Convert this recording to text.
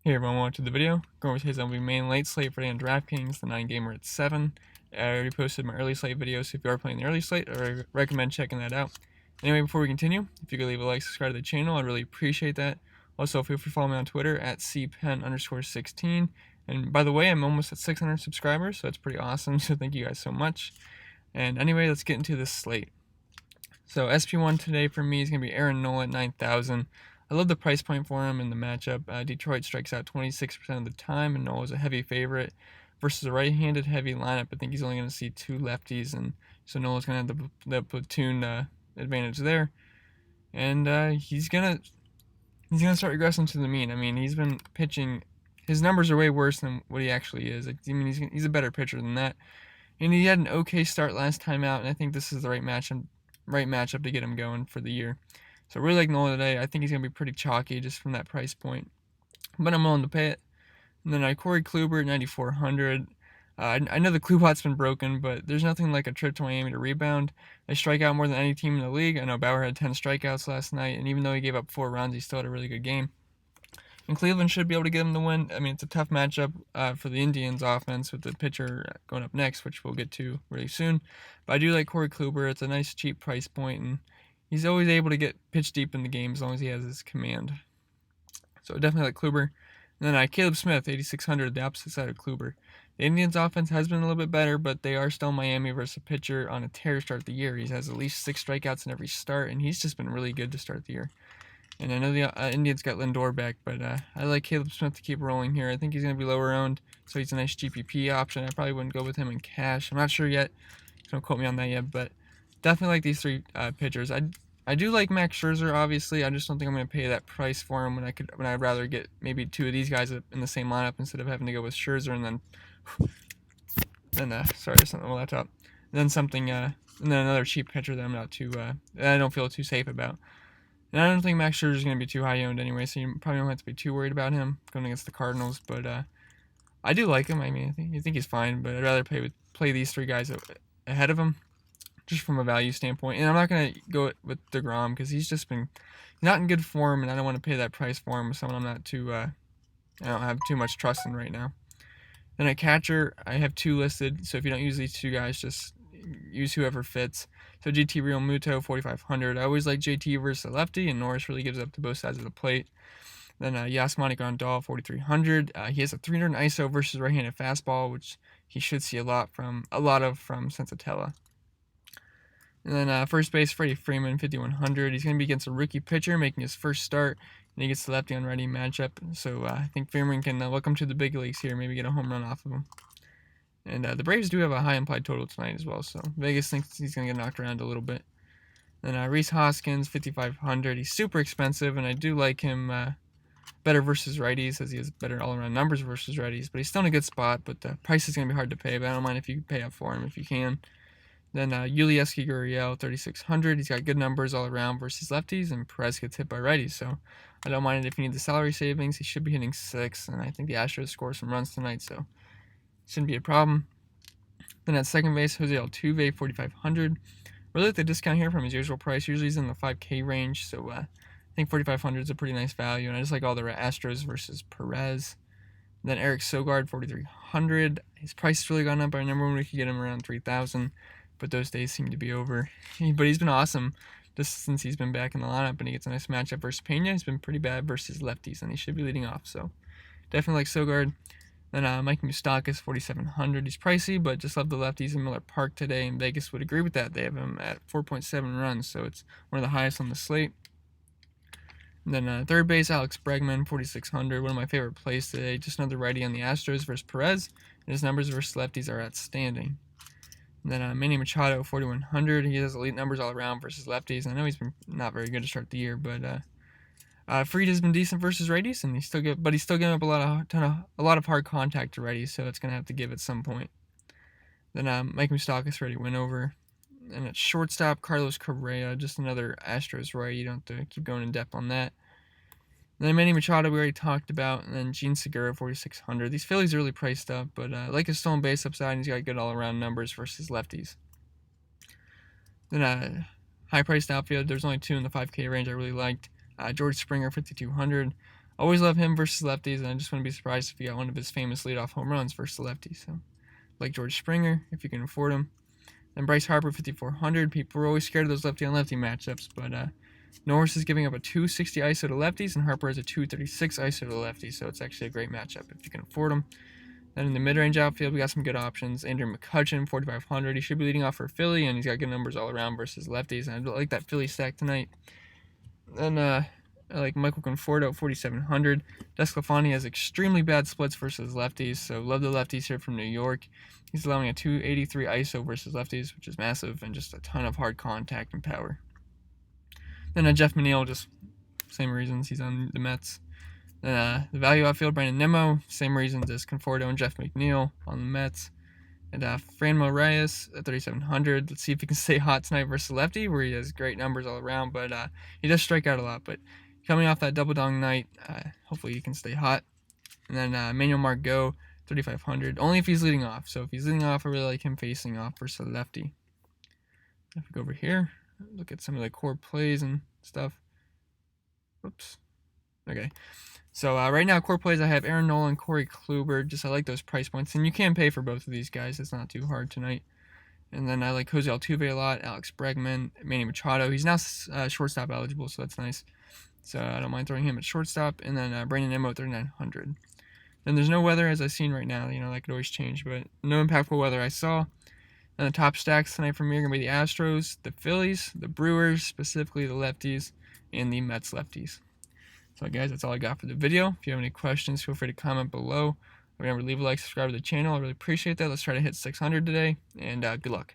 Hey everyone, welcome to the video. Going over today's MLB main late slate for today on DraftKings, the 9-gamer at 7. I already posted my early slate video, so if you are playing the early slate, I recommend checking that out. Anyway, before we continue, if you could leave a like, subscribe to the channel, I'd really appreciate that. Also, feel free to follow me on Twitter at cpen_16. And by the way, I'm almost at 600 subscribers, so that's pretty awesome, so thank you guys so much. And anyway, let's get into this slate. So SP1 today for me is going to be Aaron Nola at 9,000. I love the price point for him in the matchup. Detroit strikes out 26% of the time, and Nola's a heavy favorite versus a right-handed heavy lineup. I think he's only going to see two lefties, and so Nola's going to have the platoon advantage there. And he's gonna start regressing to the mean. I mean, he's been pitching. His numbers are way worse than what he actually is. I mean, he's a better pitcher than that. And he had an okay start last time out, and I think this is the right matchup to get him going for the year. So I really like Nola today. I think he's going to be pretty chalky just from that price point. But I'm willing to pay it. And then Corey Kluber at 9,400. I know the Klubot's been broken, but there's nothing like a trip to Miami to rebound. They strike out more than any team in the league. I know Bauer had 10 strikeouts last night, and even though he gave up 4 runs, he still had a really good game. And Cleveland should be able to get him the win. I mean, it's a tough matchup for the Indians offense with the pitcher going up next, which we'll get to really soon. But I do like Corey Kluber. It's a nice cheap price point, and he's always able to get pitch deep in the game as long as he has his command. So definitely like Kluber. And then Caleb Smith, 8,600, the opposite side of Kluber. The Indians' offense has been a little bit better, but they are still Miami versus a pitcher on a tear to start the year. He has at least 6 strikeouts in every start, and he's just been really good to start the year. And I know the Indians got Lindor back, but I like Caleb Smith to keep rolling here. I think he's going to be lower owned, so he's a nice GPP option. I probably wouldn't go with him in cash. I'm not sure yet. Don't quote me on that yet, but definitely like these 3 pitchers. I do like Max Scherzer, obviously. I just don't think I'm going to pay that price for him when I'd rather get maybe 2 of these guys in the same lineup instead of having to go with Scherzer and then sorry, there's something on my laptop. And then another cheap pitcher that I'm not too I don't feel too safe about. And I don't think Max Scherzer is going to be too high owned anyway, so you probably don't have to be too worried about him going against the Cardinals. But I do like him. I mean, I think he's fine, but I'd rather play these 3 guys ahead of him, just from a value standpoint. And I'm not going to go with DeGrom because he's not in good form, and I don't want to pay that price for him with someone I don't have too much trust in right now. Then at catcher, I have 2 listed, so if you don't use these 2 guys, just use whoever fits. So JT Realmuto, 4,500. I always like JT versus a lefty, and Norris really gives up to both sides of the plate. Then Yasmani Grandal, 4,300. He has a 300 ISO versus right-handed fastball, which he should see a lot from Sensatella. And then first base, Freddie Freeman, 5,100. He's going to be against a rookie pitcher making his first start, and he gets the lefty on righty matchup. So I think Freeman can welcome to the big leagues here, maybe get a home run off of him. And the Braves do have a high implied total tonight as well, so Vegas thinks he's going to get knocked around a little bit. Then Rhys Hoskins, 5,500. He's super expensive, and I do like him better versus righties, as he has better all-around numbers versus righties. But he's still in a good spot, but the price is going to be hard to pay, but I don't mind if you pay up for him if you can. Then Yulieski Gurriel, 3,600. He's got good numbers all around versus lefties, and Perez gets hit by righties, so I don't mind it if you need the salary savings. He should be hitting 6, and I think the Astros score some runs tonight, so shouldn't be a problem. Then at second base, Jose Altuve, 4,500. Really like the discount here from his usual price. Usually he's in the 5K range, so I think 4,500 is a pretty nice value, and I just like all the Astros versus Perez. And then Eric Sogard, 4,300. His price has really gone up. I remember when we could get him around 3,000, but those days seem to be over. But he's been awesome just since he's been back in the lineup, and he gets a nice matchup versus Pena. He's been pretty bad versus lefties, and he should be leading off, so definitely like Sogard. Then Mike Moustakas, 4,700. He's pricey, but just love the lefties in Miller Park today, and Vegas would agree with that. They have him at 4.7 runs, so it's one of the highest on the slate. And then third base, Alex Bregman, 4,600. One of my favorite plays today. Just another righty on the Astros versus Perez, and his numbers versus lefties are outstanding. And then Manny Machado, 4,100. He has elite numbers all around versus lefties. I know he's been not very good to start the year, but Fried has been decent versus righties, and he's still giving up a lot of hard contact to righties, so it's gonna have to give at some point. Then Mike Moustakas already went over, and at shortstop, Carlos Correa, just another Astros righty. You don't have to keep going in depth on that. And then Manny Machado we already talked about, and then Gene Segura, 4,600. These Phillies are really priced up, but I like his stolen base upside, and he's got good all-around numbers versus lefties. Then high-priced outfield, there's only 2 in the 5K range I really liked. George Springer, 5,200. Always love him versus lefties, and I just wouldn't be surprised if he got one of his famous leadoff home runs versus lefties. So, like George Springer, if you can afford him. Then Bryce Harper, 5,400. People were always scared of those lefty on lefty matchups, but Norris is giving up a 260 ISO to lefties, and Harper has a 236 ISO to lefties, so it's actually a great matchup if you can afford him. Then in the mid-range outfield, we got some good options. Andrew McCutchen, 4,500. He should be leading off for Philly, and he's got good numbers all around versus lefties, and I like that Philly stack tonight. Then I like Michael Conforto, 4,700. Desclafani has extremely bad splits versus lefties, so love the lefties here from New York. He's allowing a 283 ISO versus lefties, which is massive, and just a ton of hard contact and power. Then Jeff McNeil, just same reasons, he's on the Mets. Then the value outfield, Brandon Nimmo, same reasons as Conforto and Jeff McNeil on the Mets. And Franmil Reyes at 3,700. Let's see if he can stay hot tonight versus lefty, where he has great numbers all around, but he does strike out a lot. But coming off that double dong night, hopefully he can stay hot. And then Manuel Margot, 3,500. Only if he's leading off. So if he's leading off, I really like him facing off versus lefty. If we go over here, look at some of the core plays and stuff. Oops. Okay. So right now, core plays, I have Aaron Nola and Corey Kluber. Just I like those price points, and you can pay for both of these guys. It's not too hard tonight. And then I like Jose Altuve a lot, Alex Bregman, Manny Machado. He's now shortstop eligible, so that's nice. So I don't mind throwing him at shortstop. And then Brandon Nimmo, 3,900. Then there's no weather, as I've seen right now. You know, that could always change, but no impactful weather I saw. And the top stacks tonight from me are going to be the Astros, the Phillies, the Brewers, specifically the lefties, and the Mets lefties. So guys, that's all I got for the video. If you have any questions, feel free to comment below. Remember, leave a like, subscribe to the channel. I really appreciate that. Let's try to hit 600 today, and good luck.